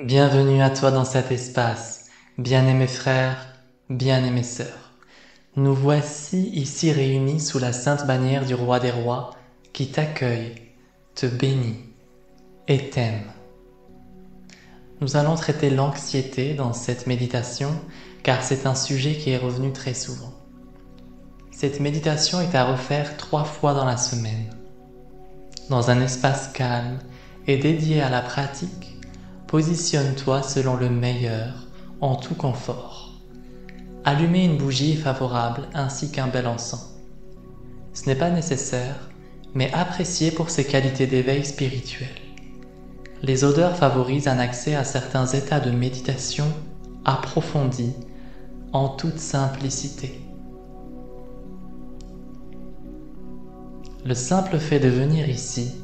Bienvenue à toi dans cet espace, bien-aimés frères, bien-aimées sœurs. Nous voici ici réunis sous la sainte bannière du Roi des Rois qui t'accueille, te bénit et t'aime. Nous allons traiter l'anxiété dans cette méditation car c'est un sujet qui est revenu très souvent. Cette méditation est à refaire 3 fois dans la semaine. Dans un espace calme et dédié à la pratique, positionne-toi selon le meilleur, en tout confort. Allumez une bougie favorable ainsi qu'un bel encens. Ce n'est pas nécessaire, mais apprécié pour ses qualités d'éveil spirituel. Les odeurs favorisent un accès à certains états de méditation approfondis, en toute simplicité. Le simple fait de venir ici,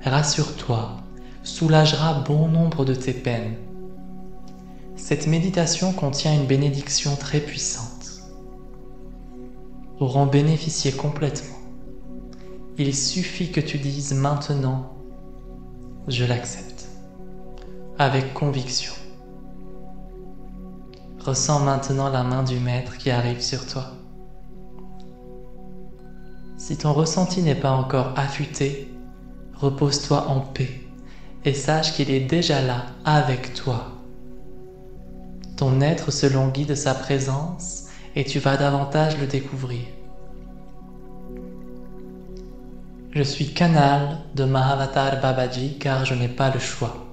rassure-toi, soulagera bon nombre de tes peines. Cette méditation contient une bénédiction très puissante. Pour en bénéficier complètement, il suffit que tu dises maintenant « Je l'accepte » avec conviction. Ressens maintenant la main du Maître qui arrive sur toi. Si ton ressenti n'est pas encore affûté, repose-toi en paix et sache qu'il est déjà là avec toi. Ton être se languit de sa présence et tu vas davantage le découvrir. Je suis canal de Mahavatar Babaji car je n'ai pas le choix.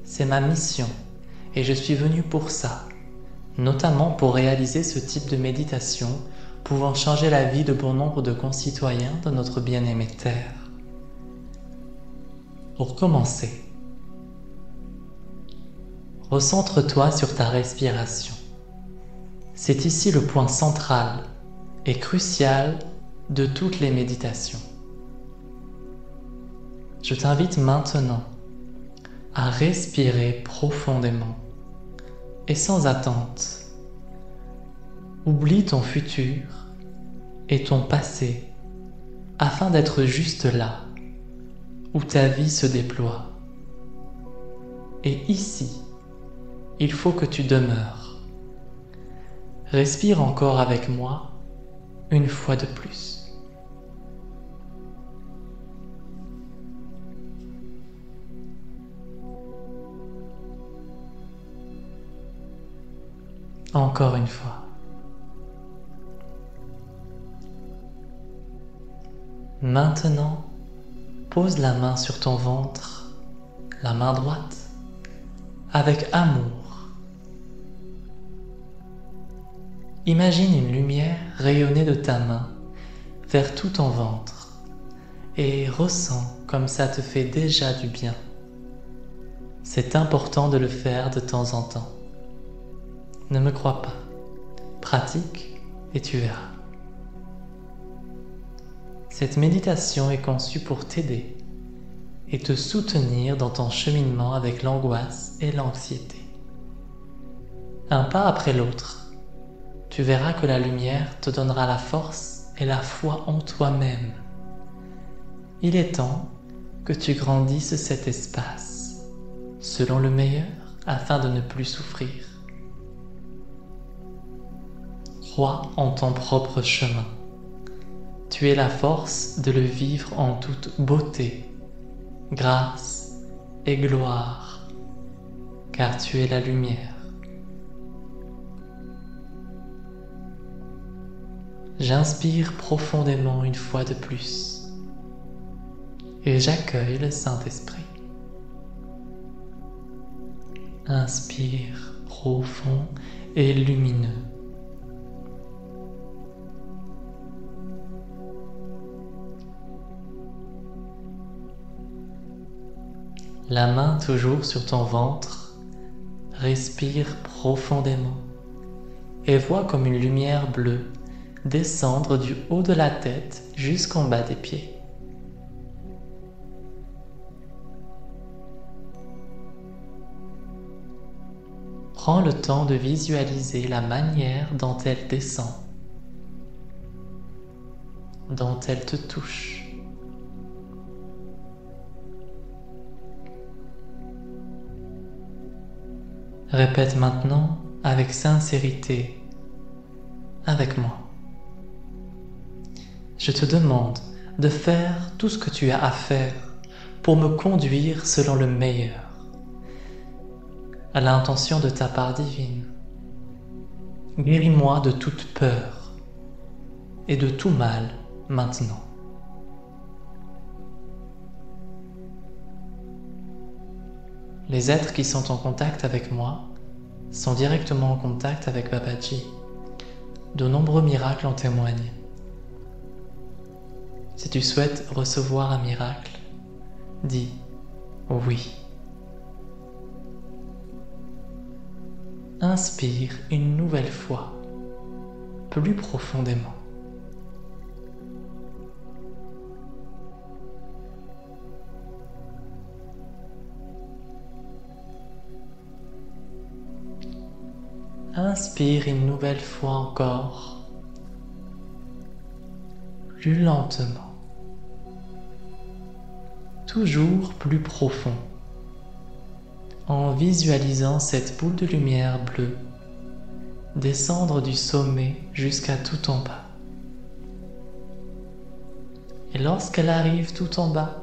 C'est ma mission et je suis venu pour ça, notamment pour réaliser ce type de méditation pouvant changer la vie de bon nombre de concitoyens de notre bien-aimée Terre. Pour commencer, recentre-toi sur ta respiration. C'est ici le point central et crucial de toutes les méditations. Je t'invite maintenant à respirer profondément et sans attente. Oublie ton futur et ton passé afin d'être juste là où ta vie se déploie. Et ici, il faut que tu demeures. Respire encore avec moi une fois de plus. Encore une fois. Maintenant, pose la main sur ton ventre, la main droite, avec amour. Imagine une lumière rayonner de ta main vers tout ton ventre et ressens comme ça te fait déjà du bien. C'est important de le faire de temps en temps. Ne me crois pas, pratique et tu verras. Cette méditation est conçue pour t'aider et te soutenir dans ton cheminement avec l'angoisse et l'anxiété. Un pas après l'autre, tu verras que la lumière te donnera la force et la foi en toi-même. Il est temps que tu grandisses cet espace, selon le meilleur, afin de ne plus souffrir. Crois en ton propre chemin. Tu es la force de le vivre en toute beauté, grâce et gloire, car tu es la lumière. J'inspire profondément une fois de plus et j'accueille le Saint-Esprit. Inspire profond et lumineux. La main toujours sur ton ventre, respire profondément et vois comme une lumière bleue descendre du haut de la tête jusqu'en bas des pieds. Prends le temps de visualiser la manière dont elle descend, dont elle te touche. Répète maintenant avec sincérité, avec moi. Je te demande de faire tout ce que tu as à faire pour me conduire selon le meilleur, à l'intention de ta part divine. Guéris-moi de toute peur et de tout mal maintenant. Les êtres qui sont en contact avec moi sont directement en contact avec Babaji. De nombreux miracles en témoignent. Si tu souhaites recevoir un miracle, dis oui. Inspire une nouvelle fois, plus profondément. Inspire une nouvelle fois encore, plus lentement, toujours plus profond, en visualisant cette boule de lumière bleue descendre du sommet jusqu'à tout en bas. Et lorsqu'elle arrive tout en bas,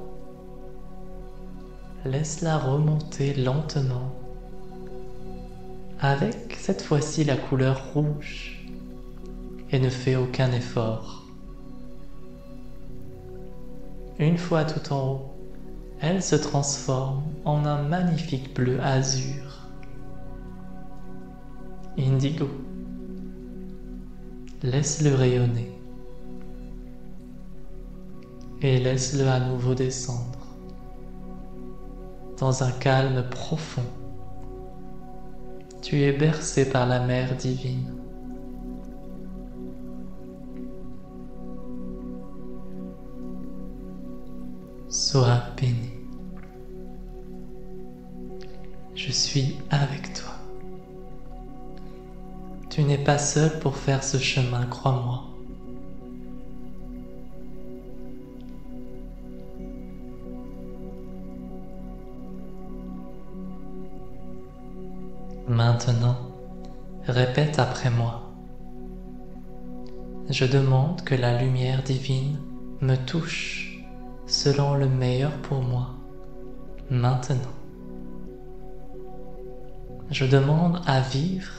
laisse-la remonter lentement, avec cette fois-ci la couleur rouge, et ne fais aucun effort. Une fois tout en haut, elle se transforme en un magnifique bleu azur, indigo. Laisse-le rayonner et laisse-le à nouveau descendre dans un calme profond. Tu es bercé par la mère divine. Sois béni. Je suis avec toi. Tu n'es pas seul pour faire ce chemin, crois-moi. Maintenant, répète après moi. Je demande que la lumière divine me touche selon le meilleur pour moi, maintenant. Je demande à vivre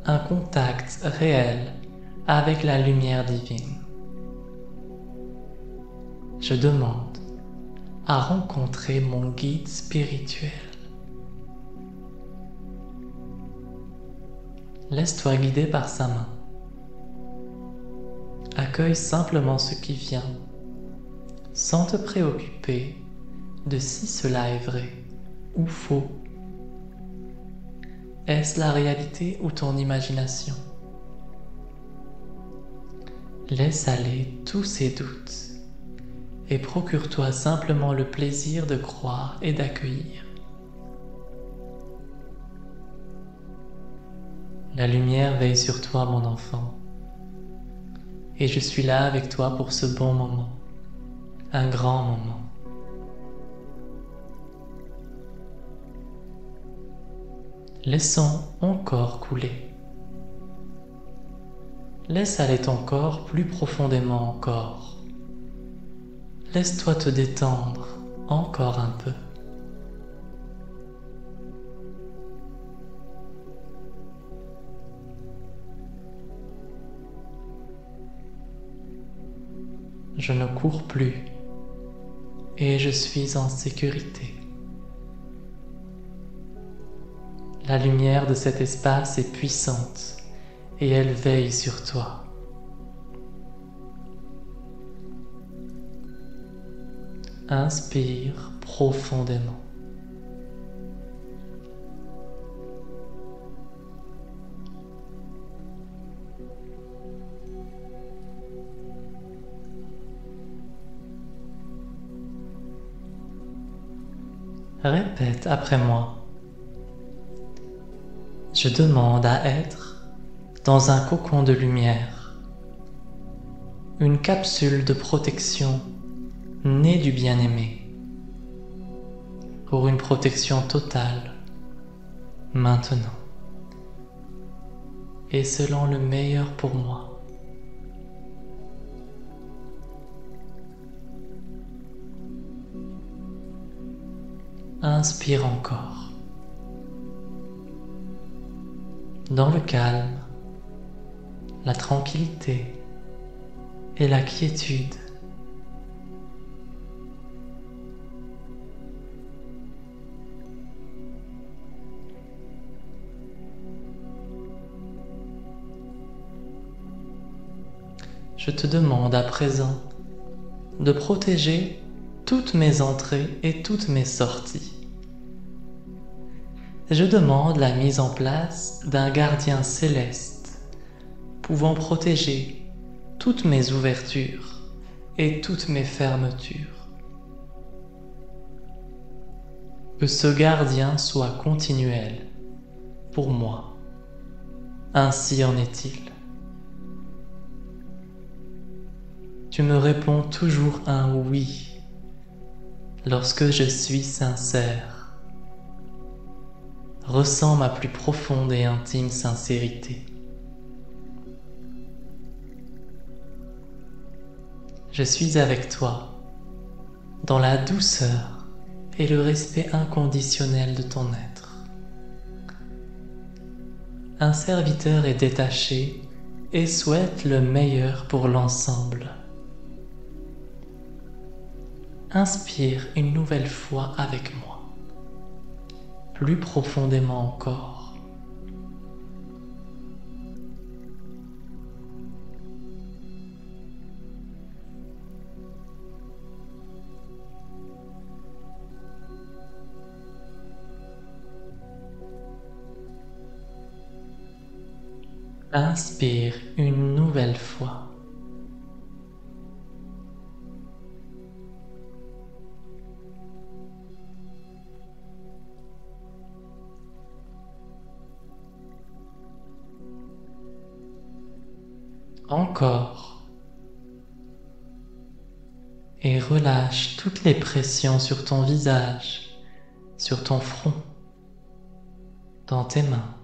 un contact réel avec la lumière divine. Je demande à rencontrer mon guide spirituel. Laisse-toi guider par sa main. Accueille simplement ce qui vient, sans te préoccuper de si cela est vrai ou faux. Est-ce la réalité ou ton imagination? Laisse aller tous ces doutes et procure-toi simplement le plaisir de croire et d'accueillir. La lumière veille sur toi, mon enfant, et je suis là avec toi pour ce bon moment, un grand moment. Laissons encore couler. Laisse aller ton corps plus profondément encore. Laisse-toi te détendre encore un peu. Je ne cours plus et je suis en sécurité. La lumière de cet espace est puissante et elle veille sur toi. Inspire profondément. Répète après moi. Je demande à être dans un cocon de lumière, une capsule de protection née du bien-aimé, pour une protection totale, maintenant, et selon le meilleur pour moi. Inspire encore. Dans le calme, la tranquillité et la quiétude. Je te demande à présent de protéger toutes mes entrées et toutes mes sorties. Je demande la mise en place d'un gardien céleste pouvant protéger toutes mes ouvertures et toutes mes fermetures. Que ce gardien soit continuel pour moi. Ainsi en est-il. Tu me réponds toujours un oui lorsque je suis sincère. Ressens ma plus profonde et intime sincérité. Je suis avec toi dans la douceur et le respect inconditionnel de ton être. Un serviteur est détaché et souhaite le meilleur pour l'ensemble. Inspire une nouvelle fois avec moi, plus profondément encore. Inspire une nouvelle fois. Encore. Et relâche toutes les pressions sur ton visage, sur ton front, dans tes mains,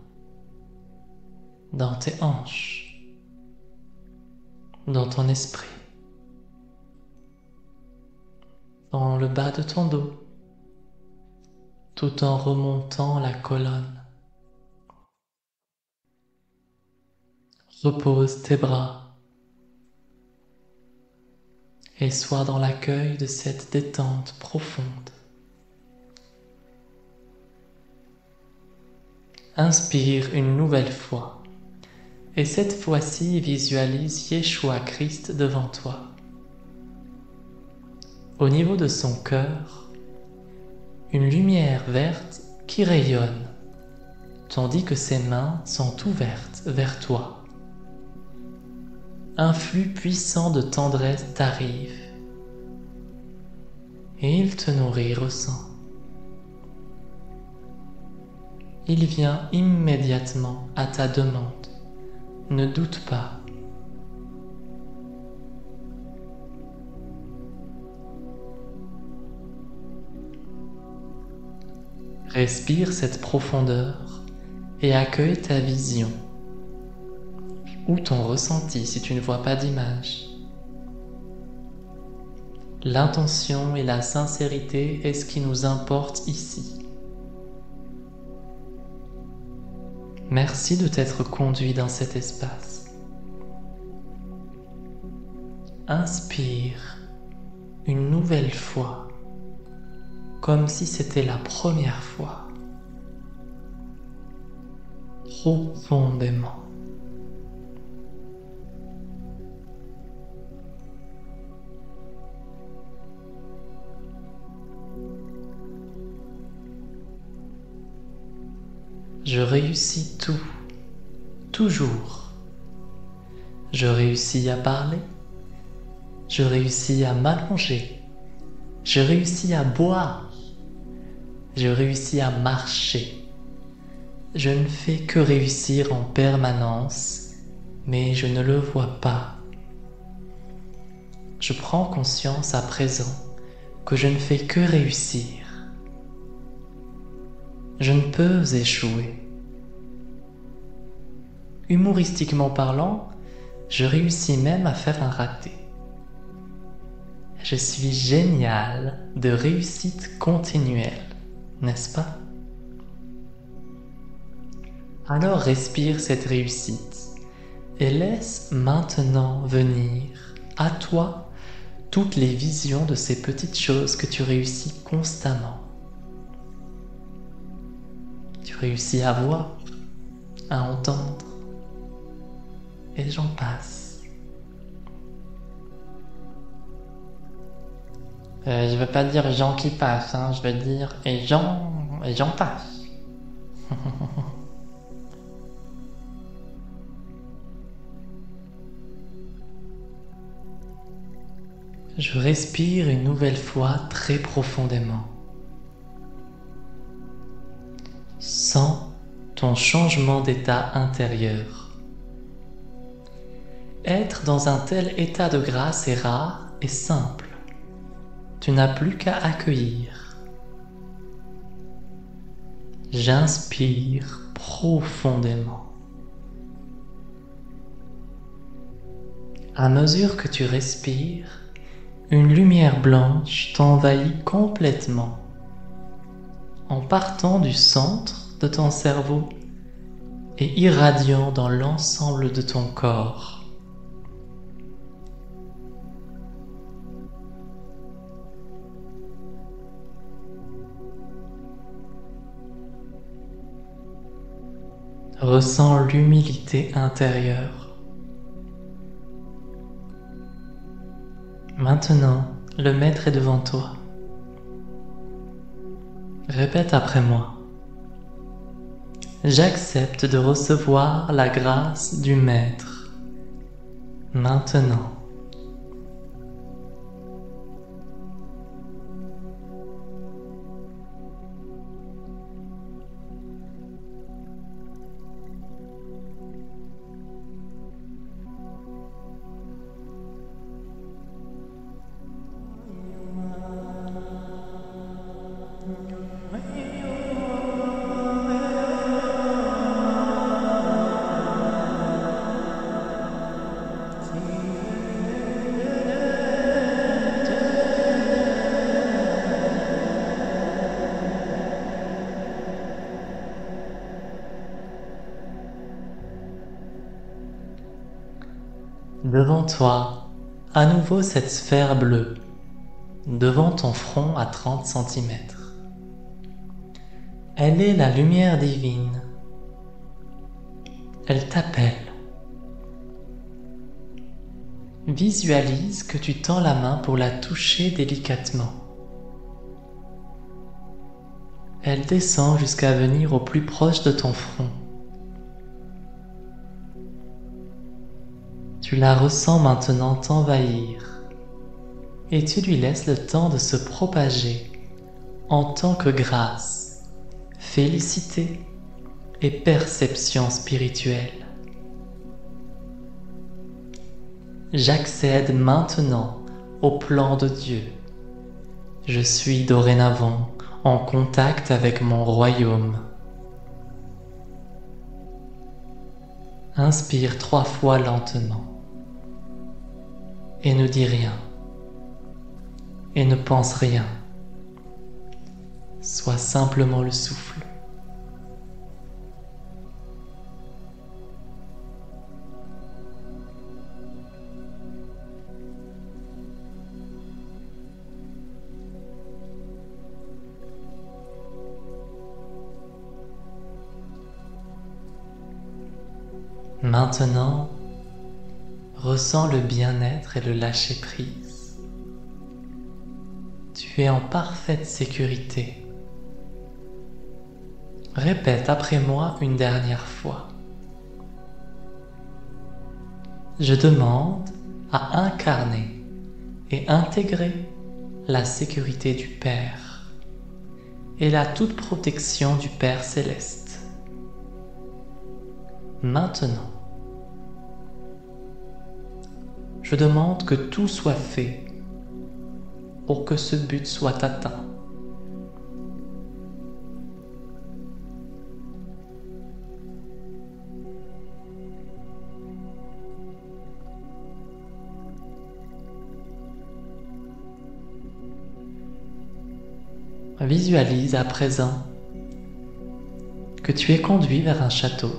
dans tes hanches, dans ton esprit, dans le bas de ton dos, tout en remontant la colonne. Repose tes bras et sois dans l'accueil de cette détente profonde. Inspire une nouvelle fois et cette fois-ci visualise Yeshua Christ devant toi. Au niveau de son cœur, une lumière verte qui rayonne tandis que ses mains sont ouvertes vers toi. Un flux puissant de tendresse t'arrive et il te nourrit, ressent. Il vient immédiatement à ta demande, ne doute pas. Respire cette profondeur et accueille ta vision ou ton ressenti si tu ne vois pas d'image. L'intention et la sincérité est ce qui nous importe ici. Merci de t'être conduit dans cet espace. Inspire une nouvelle fois, comme si c'était la première fois, profondément. Je réussis tout, toujours. Je réussis à parler, je réussis à m'allonger, je réussis à boire, je réussis à marcher. Je ne fais que réussir en permanence, mais je ne le vois pas. Je prends conscience à présent que je ne fais que réussir. Je ne peux échouer. Humoristiquement parlant, je réussis même à faire un raté. Je suis génial de réussite continuelle, n'est-ce pas? Alors respire cette réussite et laisse maintenant venir à toi toutes les visions de ces petites choses que tu réussis constamment. Tu réussis à voir, à entendre, et j'en passe. Je veux pas dire gens qui passent, hein, je veux dire et j'en passe. Je respire une nouvelle fois très profondément. Sens ton changement d'état intérieur. Être dans un tel état de grâce est rare et simple. Tu n'as plus qu'à accueillir. J'inspire profondément. À mesure que tu respires, une lumière blanche t'envahit complètement, en partant du centre de ton cerveau et irradiant dans l'ensemble de ton corps. Ressens l'humilité intérieure. Maintenant, le maître est devant toi. Répète après moi. J'accepte de recevoir la grâce du maître. Maintenant. Devant toi, à nouveau cette sphère bleue, devant ton front à 30 cm. Elle est la lumière divine. Elle t'appelle. Visualise que tu tends la main pour la toucher délicatement. Elle descend jusqu'à venir au plus proche de ton front. Tu la ressens maintenant t'envahir et tu lui laisses le temps de se propager en tant que grâce, félicité et perception spirituelle. J'accède maintenant au plan de Dieu. Je suis dorénavant en contact avec mon royaume. Inspire 3 fois lentement. Et ne dis rien. Et ne pense rien. Sois simplement le souffle. Maintenant, ressens le bien-être et le lâcher-prise. Tu es en parfaite sécurité. Répète après moi une dernière fois. Je demande à incarner et intégrer la sécurité du Père et la toute protection du Père céleste. Maintenant, je demande que tout soit fait pour que ce but soit atteint. Visualise à présent que tu es conduit vers un château.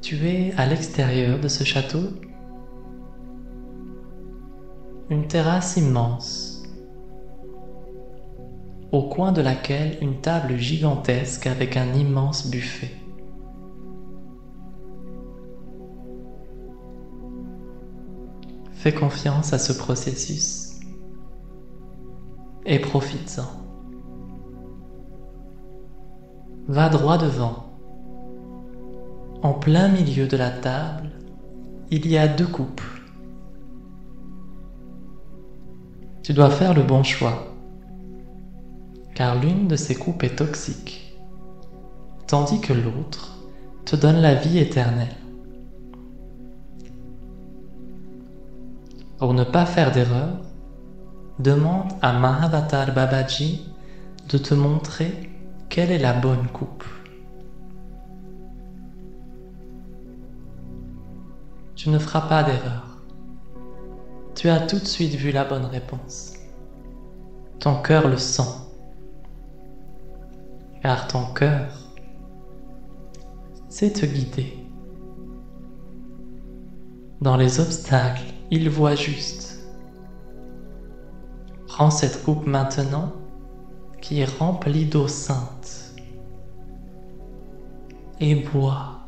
Tu es à l'extérieur de ce château, une terrasse immense, au coin de laquelle une table gigantesque avec un immense buffet. Fais confiance à ce processus et profites-en. Va droit devant. En plein milieu de la table, il y a 2 coupes. Tu dois faire le bon choix, car l'une de ces coupes est toxique, tandis que l'autre te donne la vie éternelle. Pour ne pas faire d'erreur, demande à Mahavatar Babaji de te montrer quelle est la bonne coupe. Tu ne feras pas d'erreur. Tu as tout de suite vu la bonne réponse. Ton cœur le sent. Car ton cœur sait te guider. Dans les obstacles, il voit juste. Prends cette coupe maintenant qui est remplie d'eau sainte et bois,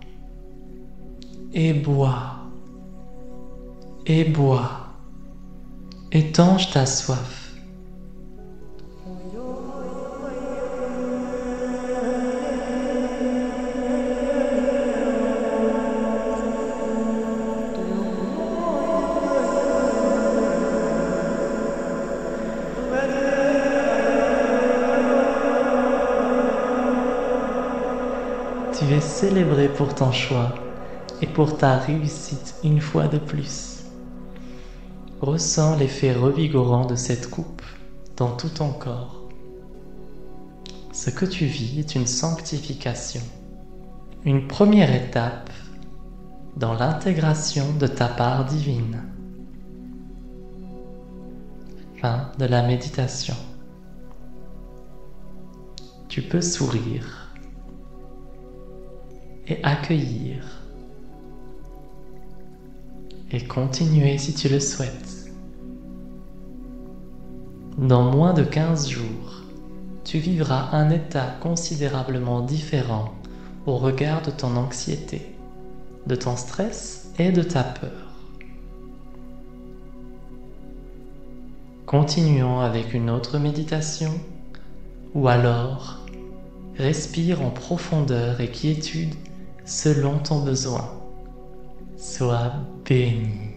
et bois, et bois. Étanche ta soif. Tu es célébré pour ton choix et pour ta réussite une fois de plus. Ressens l'effet revigorant de cette coupe dans tout ton corps. Ce que tu vis est une sanctification, une première étape dans l'intégration de ta part divine. Fin de la méditation. Tu peux sourire et accueillir et continuer si tu le souhaites. Dans moins de 15 jours, tu vivras un état considérablement différent au regard de ton anxiété, de ton stress et de ta peur. Continuons avec une autre méditation, ou alors respire en profondeur et quiétude selon ton besoin. Sois béni.